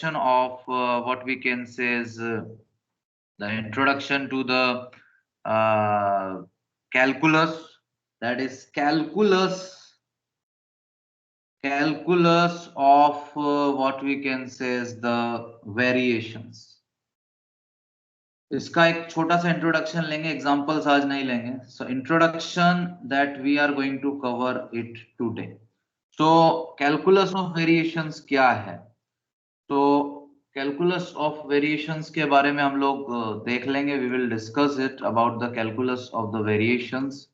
introduction of what we can say is the introduction to the calculus, that is calculus of what we can say is the variations. इसका एक छोटा सा introduction लेंगे, examples आज नहीं लेंगे. So introduction that we are going to cover it today. So calculus of variations क्या है? तो कैलकुलस ऑफ वेरिएशंस के बारे में हम लोग देख लेंगे. We will discuss it about the calculus of the variations.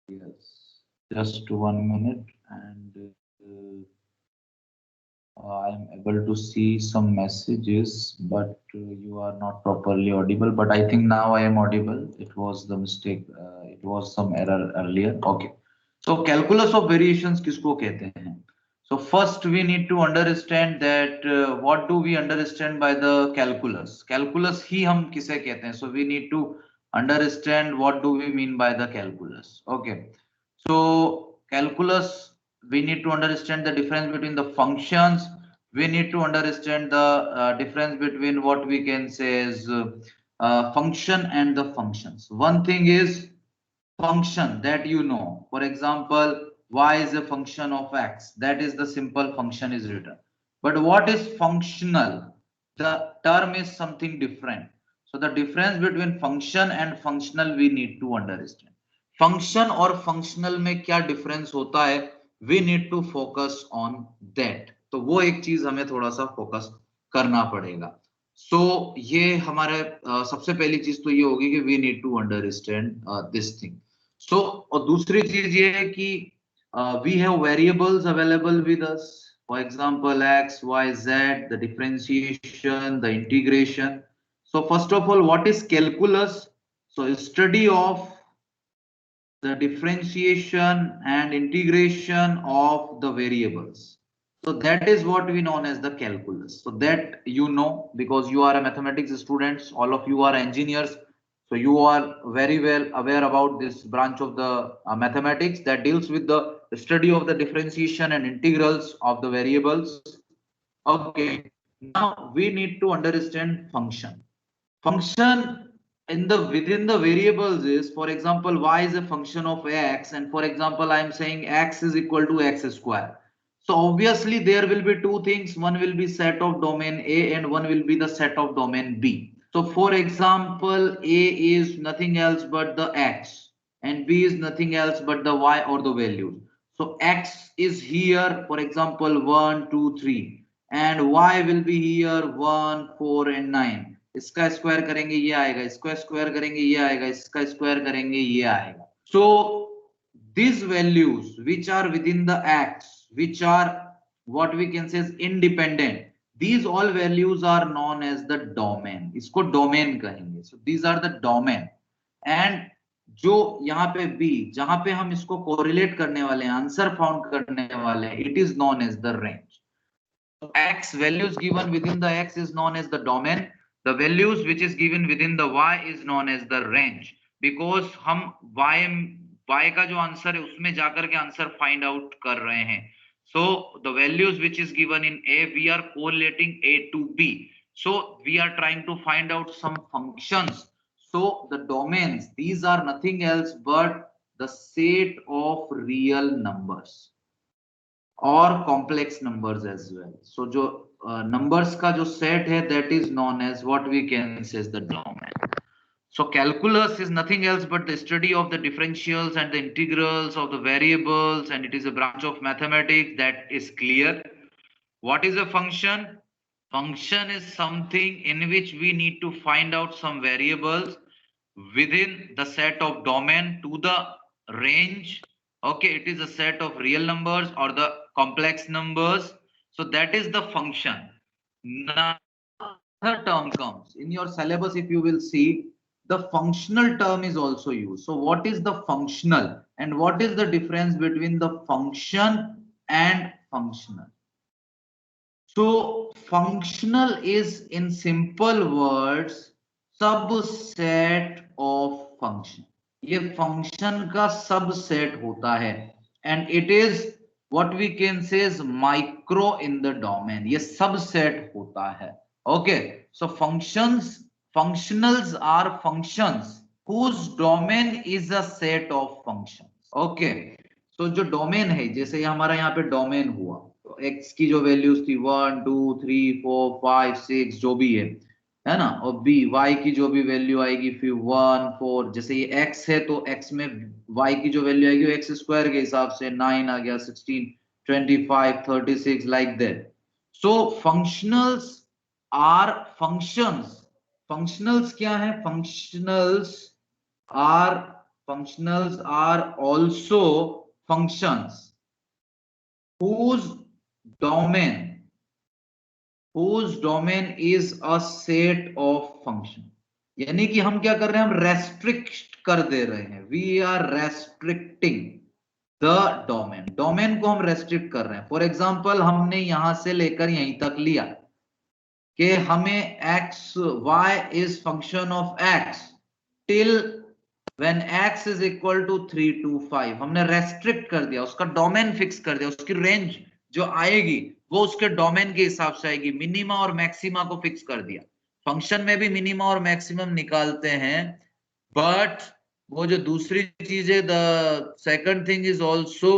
yes, just 1 minute, and I am able to see some messages, but you are not properly audible. But I think now I am audible. It was the mistake. It was some error earlier. Okay. So calculus of variations किसको कहते हैं? So first we need to understand that what do we understand by the calculus? Calculus ही हम किसे कहते हैं? So we need to understand what do we mean by the calculus. Okay. So calculus, we need to understand the difference between the functions. We need to understand the difference between what we can say is function and the functions. One thing is function that you know. For example, y is a function of x. That is the simple function is written. But what is functional? The term is something different. So the difference between function and functional we need to understand. Function और functional में क्या difference होता है, we need to focus on that. तो वो एक चीज हमें थोड़ा सा फोकस करना पड़ेगा. सो ये हमारे सबसे पहली चीज तो ये होगी कि we need to understand this thing. So और दूसरी चीज ये है कि we have variables available with us. For example x, y, z, the differentiation, the integration. So first of all, what is calculus? So study of the differentiation and integration of the variables. So that is what we know as the calculus. So that you know, because you are a mathematics students, all of you are engineers, so you are very well aware about this branch of the mathematics that deals with the study of the differentiation and integrals of the variables. Okay, now we need to understand function. Function in the within the variables is, for example, y is a function of x, and for example I am saying x is equal to x square. So obviously there will be two things, one will be set of domain A and one will be the set of domain B. So for example, A is nothing else but the x and B is nothing else but the y or the values. So x is here, for example 1 2 3, and y will be here 1 4 and 9. इसका square करेंगे ये आएगा, इसका square करेंगे ये आएगा, इसका square करेंगे ये आएगा. So these values which are within the x, which are what we can say is independent, these all values are known as the domain. इसको domain कहेंगे. So these are the domain. And जो यहाँ पे b, जहां पे हम इसको correlate करने वाले हैं, आंसर फाउंड करने वाले हैं, it is known as the range. So x values given within the x is known as the domain. The values which is given within the y is known as the range, because हम y का जो answer है उसमें जाकर के answer find out कर रहे हैं. So the values which is given in a, we are correlating a to b. So we are trying to find out some functions. So the domains, these are nothing else but the set of real numbers or complex numbers as well. So जो numbers का जो set है, that is known as what we can say is the domain. So calculus is nothing else but the study of the differentials and the integrals of the variables, and it is a branch of mathematics. That is clear. What is a function? Function is something in which we need to find out some variables within the set of domain to the range. Okay, it is a set of real numbers or the complex numbers. So that is the function. Now another term comes in your syllabus. If you will see, the functional term is also used. So what is the functional and what is the difference between the function and functional? So functional is, in simple words, subset of function. ये function का subset होता है, and it is what we can say is micro in the domain. ये subset होता है. Okay, so functionals are functions whose domain is a set of functions. Okay, so जो domain है, जैसे हमारा यहाँ पे डोमेन हुआ, तो x की जो वैल्यूज थी 1 2 3 4 5 6 जो भी है ना, और b y की जो भी वैल्यू आएगी फिर 1 4, जैसे ये x है तो x में y की जो वैल्यू आएगी वो एक्स स्क्वायर के हिसाब से 9 आ गया, 16 25 36 like that. So functionals are functions. Functionals क्या है? Functionals are also functions whose domain is a set of function. यानी कि हम क्या कर रहे हैं, हम रेस्ट्रिक्ट कर दे रहे हैं. We are restricting the domain को हम रेस्ट्रिक्ट कर रहे हैं. फॉर एग्जाम्पल, हमने यहां से लेकर यहीं तक लिया कि हमें x y is function of x till when x is equal to 3 to 5. हमने रेस्ट्रिक्ट कर दिया, उसका डोमेन फिक्स कर दिया, उसकी रेंज जो आएगी वो उसके डोमेन के हिसाब से आएगी. मिनिमा और मैक्सिमा को फिक्स कर दिया. फंक्शन में भी मिनिमा और मैक्सिमम निकालते हैं, बट वो जो दूसरी चीज है, the second thing is also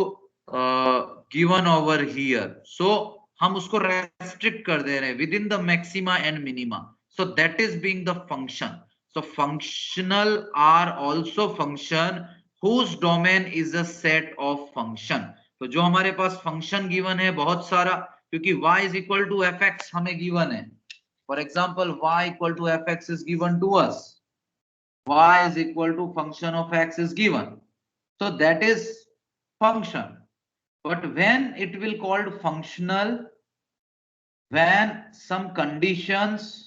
given over here. So हम उसको रेस्ट्रिक्ट कर दे रहे हैं within the maxima and minima. So that is being the function. So functional are also function whose domain is a set of function. तो जो हमारे पास function given है बहुत सारा, क्योंकि y is equal to fx हमें given है. For example, y equal to fx is given to us. Y is equal to function of x is given. So that is function. But when it will called functional, when some conditions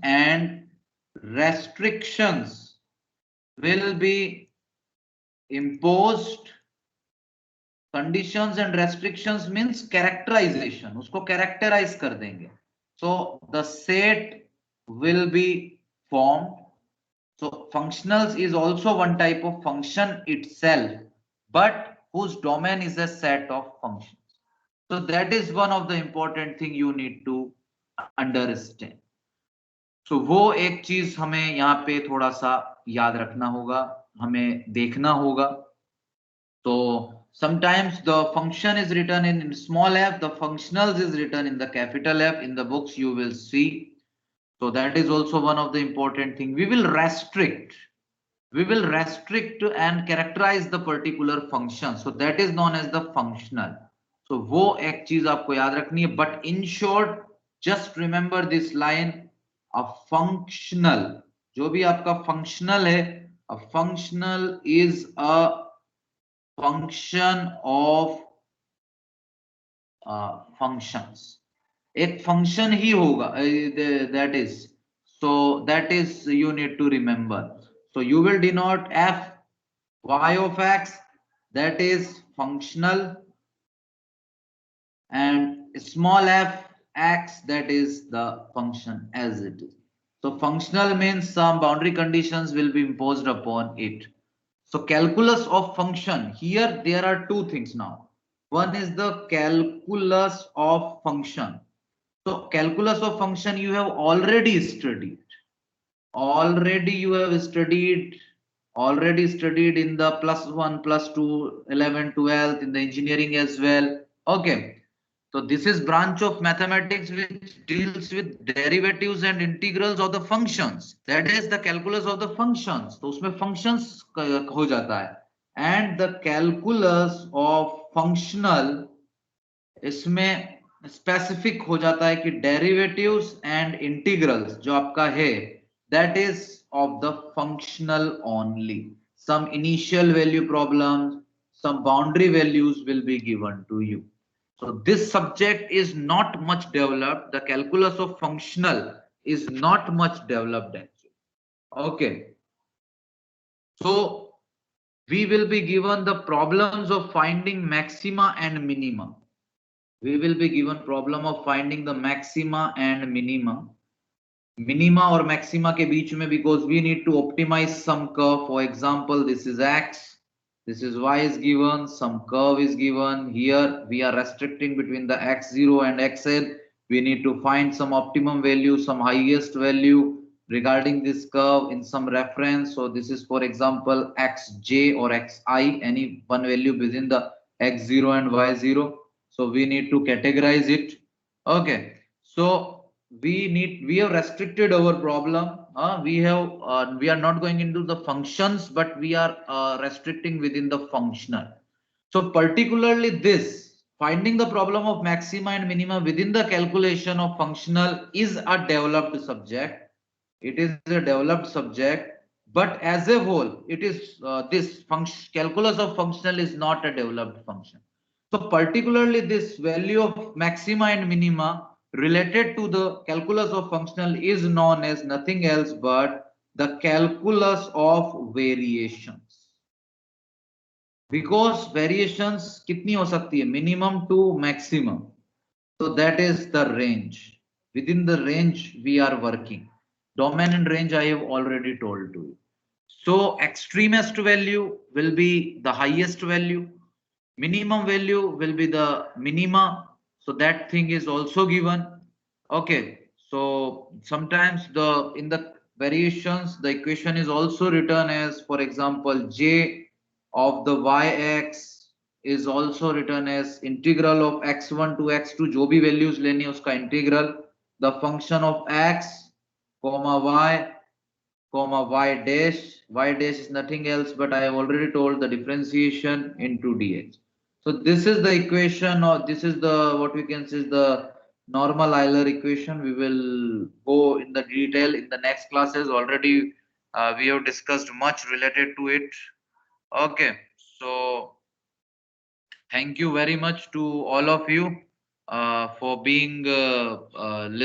and restrictions will be imposed. Conditions and restrictions means characterization, उसको characterize कर देंगे. So the set will be formed. So functionals is also one type of function itself, but whose domain is a set of functions. So that is one of the important thing you need to understand. So वो एक चीज हमें यहाँ पे थोड़ा सा याद रखना होगा, हमें देखना होगा. तो sometimes the function is written in small f, the functionals is written in the capital F. In the books you will see. So that is also one of the important thing. We will restrict and characterize the particular function. So that is known as the functional. So वो एक चीज आपको याद रखनी है. But in short, just remember this line, a functional, जो भी आपका functional है, a functional is a function of functions. एक function ही होगा, that is, so that is you need to remember. So you will denote f y of x, that is functional, and small f x, that is the function as it is. So functional means some boundary conditions will be imposed upon it. So calculus of function, here there are two things now. One is the calculus of function. So calculus of function you have already studied. Already studied in the +1, +2, 11, 12 in the engineering as well. Okay. So this is branch of mathematics which deals with derivatives and integrals of the functions. That is the calculus of the functions. तो उसमें functions हो जाता है. And the calculus of functional, इसमें specific हो जाता है कि derivatives and integrals जो आपका है, that is of the functional only. Some initial value problems, some boundary values will be given to you. So this subject is not much developed. The calculus of functional is not much developed actually. Okay. So we will be given the problems of finding maxima and minima. We will be given problem of finding the maxima and minima. Minima or maxima के बीच में, because we need to optimize some curve. For example, this is x. This is y is given, some curve is given. Here we are restricting between the x0 and xn. We need to find some optimum value, some highest value regarding this curve in some reference. So this is, for example, xj or xi, any one value within the x0 and y0. So we need to categorize it. Okay. So we have restricted our problem. We are not going into the functions, but we are restricting within the functional. So particularly this finding the problem of maxima and minima within the calculation of functional is a developed subject. It is a developed subject, but as a whole, it is this function calculus of functional is not a developed function. So particularly this value of maxima and minima related to the calculus of functional is known as nothing else but the calculus of variations. Because variations कितनी हो सकती है? Minimum to maximum. So that is the range. Within the range we are working. Domain and range I have already told to you. So extremist value will be the highest value. Minimum value will be the minima. So that thing is also given. Okay. So sometimes in the variations the equation is also written as, for example, j of the yx is also written as integral of x1 to x2 जो भी values लेनी है उसका integral the function of x comma y dash is nothing else but I have already told the differentiation into dx. So this is the equation, or this is the what we can say is the normal Euler equation. We will go in the detail in the next classes. Already we have discussed much related to it. Okay, so thank you very much to all of you for being listening.